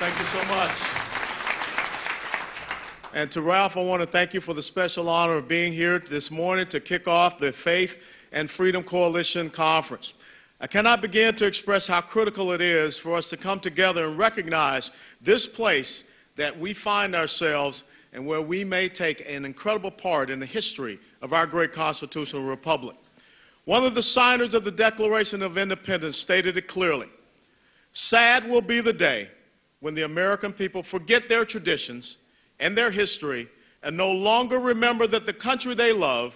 Thank you so much. And to Ralph, I want to thank you for the special honor of being here this morning to kick off the Faith and Freedom Coalition Conference. I cannot begin to express how critical it is for us to come together and recognize this place that we find ourselves and where we may take an incredible part in the history of our great constitutional republic. One of the signers of the Declaration of Independence stated it clearly: "Sad will be the day when the American people forget their traditions and their history and no longer remember that the country they love,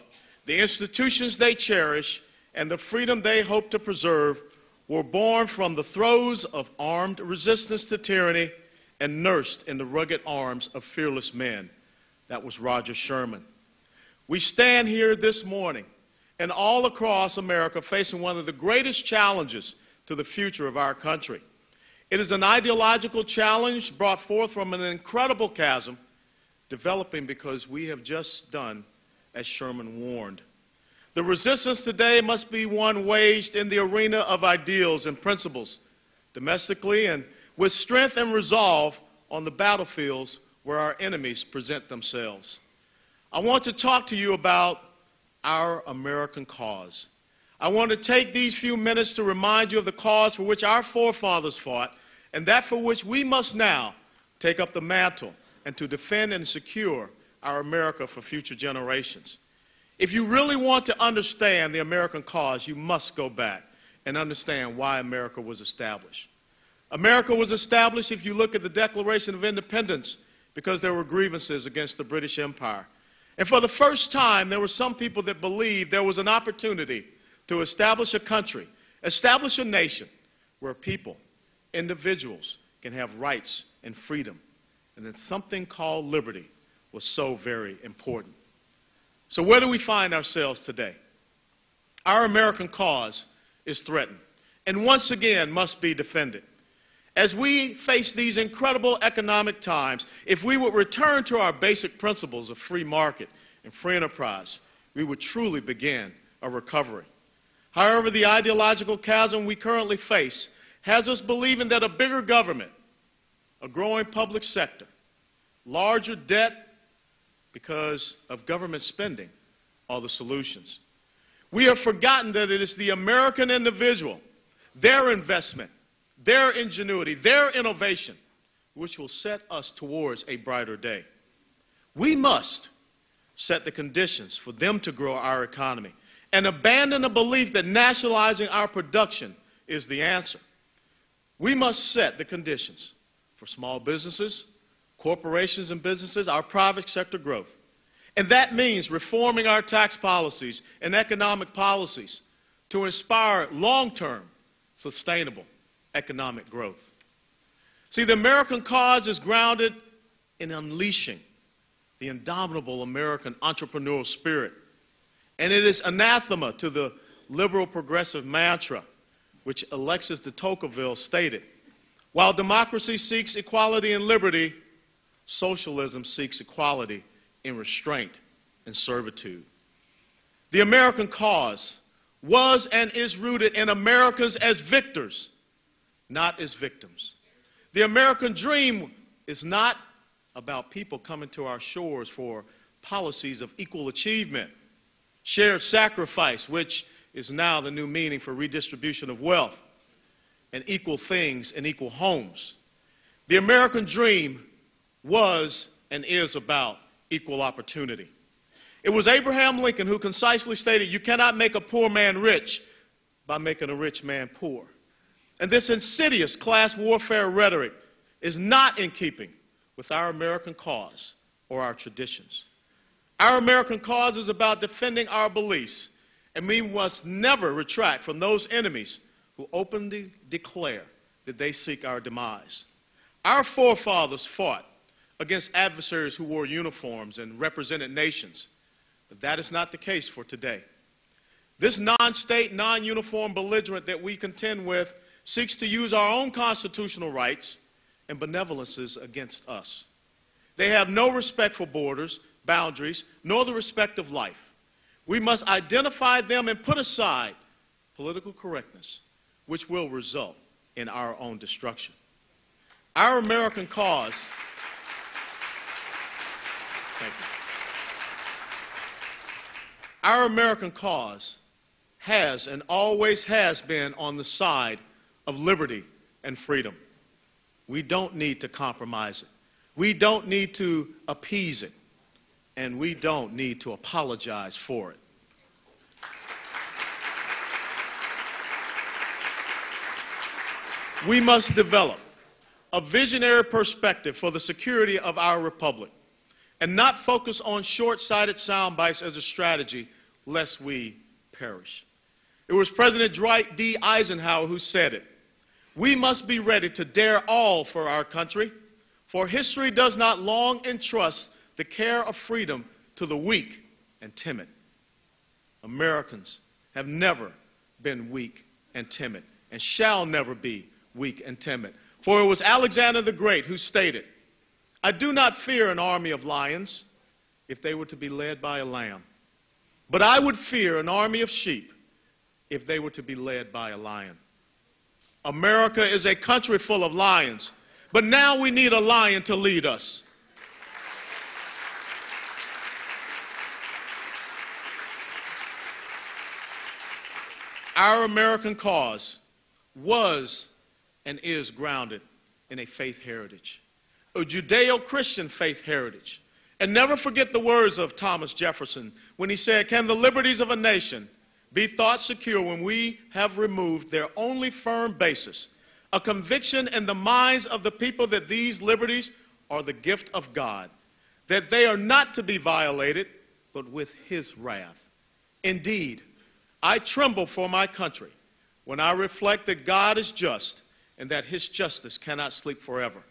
the institutions they cherish, and the freedom they hope to preserve were born from the throes of armed resistance to tyranny and nursed in the rugged arms of fearless men." That was Roger Sherman. We stand here this morning and all across America facing one of the greatest challenges to the future of our country. It is an ideological challenge brought forth from an incredible chasm developing because we have just done as Sherman warned. The resistance today must be one waged in the arena of ideals and principles, domestically and with strength and resolve on the battlefields where our enemies present themselves. I want to talk to you about our American cause. I want to take these few minutes to remind you of the cause for which our forefathers fought and that for which we must now take up the mantle and to defend and secure our America for future generations. If you really want to understand the American cause, you must go back and understand why America was established. America was established, if you look at the Declaration of Independence, because there were grievances against the British Empire. And for the first time, there were some people that believed there was an opportunity to establish a country, establish a nation where people, individuals, can have rights and freedom, and that something called liberty was so very important. So where do we find ourselves today? Our American cause is threatened and once again must be defended. As we face these incredible economic times, if we would return to our basic principles of free market and free enterprise, we would truly begin a recovery. However, the ideological chasm we currently face has us believing that a bigger government, a growing public sector, larger debt because of government spending are the solutions. We have forgotten that it is the American individual, their investment, their ingenuity, their innovation, which will set us towards a brighter day. We must set the conditions for them to grow our economy and abandon the belief that nationalizing our production is the answer. We must set the conditions for small businesses, corporations and businesses, our private sector growth. And that means reforming our tax policies and economic policies to inspire long-term, sustainable economic growth. See, the American cause is grounded in unleashing the indomitable American entrepreneurial spirit. And it is anathema to the liberal progressive mantra, which Alexis de Tocqueville stated: "While democracy seeks equality and liberty, socialism seeks equality in restraint and servitude." The American cause was and is rooted in Americans as victors, not as victims. The American dream is not about people coming to our shores for policies of equal achievement, shared sacrifice, which is now the new meaning for redistribution of wealth, and equal things and equal homes. The American dream was and is about equal opportunity. It was Abraham Lincoln who concisely stated, "You cannot make a poor man rich by making a rich man poor." And this insidious class warfare rhetoric is not in keeping with our American cause or our traditions. Our American cause is about defending our beliefs, and we must never retract from those enemies who openly declare that they seek our demise. Our forefathers fought against adversaries who wore uniforms and represented nations, but that is not the case for today. This non-state, non-uniform belligerent that we contend with seeks to use our own constitutional rights and benevolences against us. They have no respect for borders, boundaries, nor the respect of life. We must identify them and put aside political correctness, which will result in our own destruction. Our American cause, thank you. Our American cause has and always has been on the side of liberty and freedom. We don't need to compromise it. We don't need to appease it. And we don't need to apologize for it. We must develop a visionary perspective for the security of our republic and not focus on short-sighted sound bites as a strategy lest we perish. It was President Dwight D. Eisenhower who said it. We must be ready to dare all for our country, for history does not long entrust the care of freedom to the weak and timid. Americans have never been weak and timid and shall never be weak and timid. For it was Alexander the Great who stated, I do not fear an army of lions if they were to be led by a lamb, but I would fear an army of sheep if they were to be led by a lion. America is a country full of lions, but now we need a lion to lead us. Our American cause was and is grounded in a faith heritage, a Judeo-Christian faith heritage. And never forget the words of Thomas Jefferson when he said, can the liberties of a nation be thought secure when we have removed their only firm basis, a conviction in the minds of the people that these liberties are the gift of God, that they are not to be violated, but with his wrath. Indeed, I tremble for my country when I reflect that God is just and that his justice cannot sleep forever.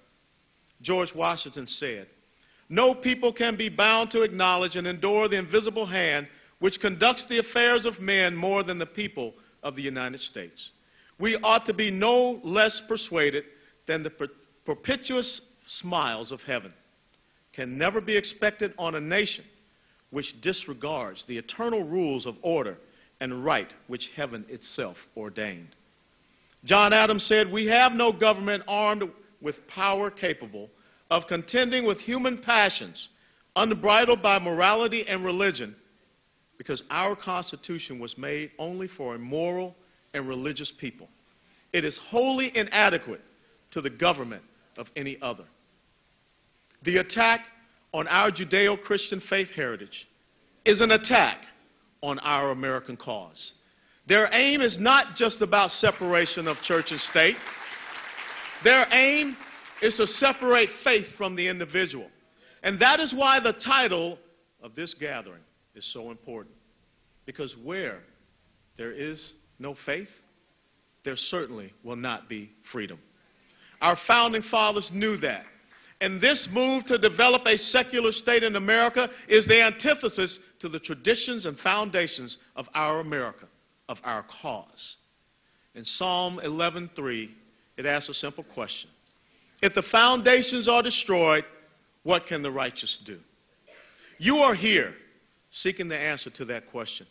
George Washington said, no people can be bound to acknowledge and endure the invisible hand which conducts the affairs of men more than the people of the United States. We ought to be no less persuaded than the perpetuous smiles of heaven can never be expected on a nation which disregards the eternal rules of order and right which heaven itself ordained. John Adams said, we have no government armed with power capable of contending with human passions, unbridled by morality and religion, because our Constitution was made only for a moral and religious people. It is wholly inadequate to the government of any other. The attack on our Judeo-Christian faith heritage is an attack on our American cause. Their aim is not just about separation of church and state. Their aim is to separate faith from the individual. And that is why the title of this gathering is so important. Because where there is no faith, there certainly will not be freedom. Our founding fathers knew that. And this move to develop a secular state in America is the antithesis to the traditions and foundations of our America, of our cause. In Psalm 11:3, it asks a simple question. If the foundations are destroyed, what can the righteous do? You are here seeking the answer to that question.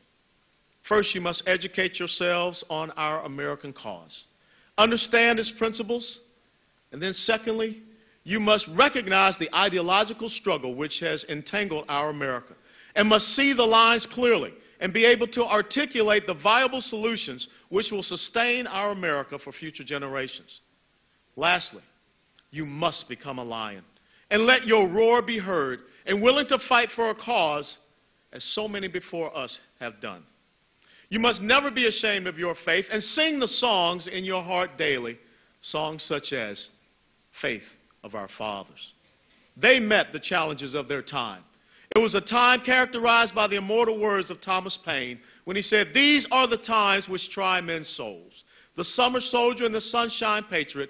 First, you must educate yourselves on our American cause. Understand its principles. And then secondly, you must recognize the ideological struggle which has entangled our America and must see the lines clearly and be able to articulate the viable solutions which will sustain our America for future generations. Lastly, you must become a lion and let your roar be heard and willing to fight for a cause as so many before us have done. You must never be ashamed of your faith and sing the songs in your heart daily, songs such as Faith of Our Fathers. They met the challenges of their time. It was a time characterized by the immortal words of Thomas Paine when he said, these are the times which try men's souls. The summer soldier and the sunshine patriot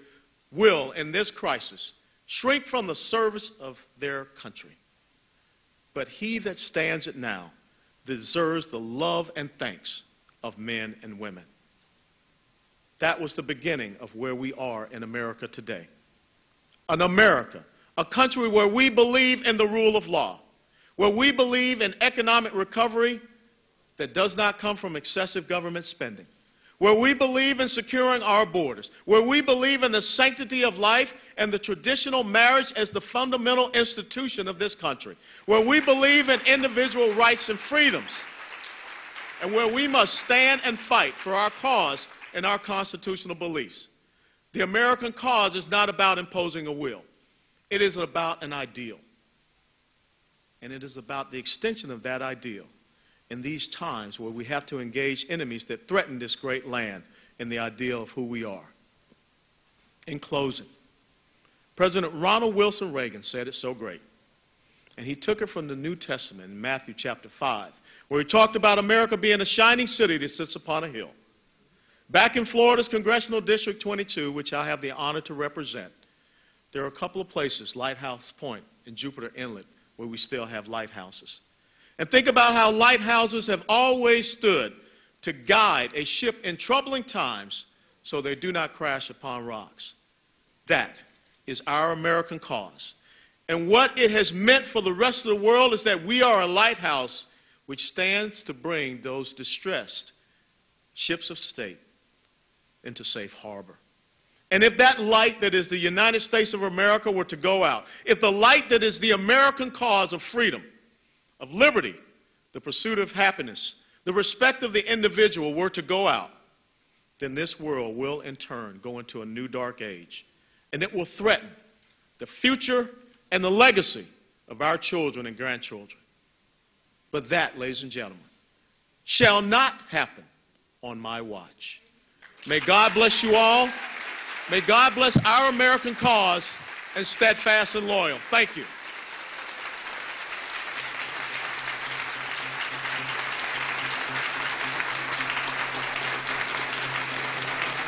will, in this crisis, shrink from the service of their country. But he that stands it now deserves the love and thanks of men and women. That was the beginning of where we are in America today. An America, a country where we believe in the rule of law, where we believe in economic recovery that does not come from excessive government spending, where we believe in securing our borders, where we believe in the sanctity of life and the traditional marriage as the fundamental institution of this country, where we believe in individual rights and freedoms, and where we must stand and fight for our cause and our constitutional beliefs. The American cause is not about imposing a will. It is about an ideal. And it is about the extension of that ideal in these times where we have to engage enemies that threaten this great land and the ideal of who we are. In closing, President Ronald Wilson Reagan said it so great. And he took it from the New Testament in Matthew chapter 5, where he talked about America being a shining city that sits upon a hill. Back in Florida's Congressional District 22, which I have the honor to represent, there are a couple of places, Lighthouse Point and Jupiter Inlet, where we still have lighthouses. And think about how lighthouses have always stood to guide a ship in troubling times so they do not crash upon rocks. That is our American cause. And what it has meant for the rest of the world is that we are a lighthouse which stands to bring those distressed ships of state into safe harbor. And if that light that is the United States of America were to go out, if the light that is the American cause of freedom, of liberty, the pursuit of happiness, the respect of the individual were to go out, then this world will in turn go into a new dark age. And it will threaten the future and the legacy of our children and grandchildren. But that, ladies and gentlemen, shall not happen on my watch. May God bless you all. May God bless our American cause and steadfast and loyal. Thank you.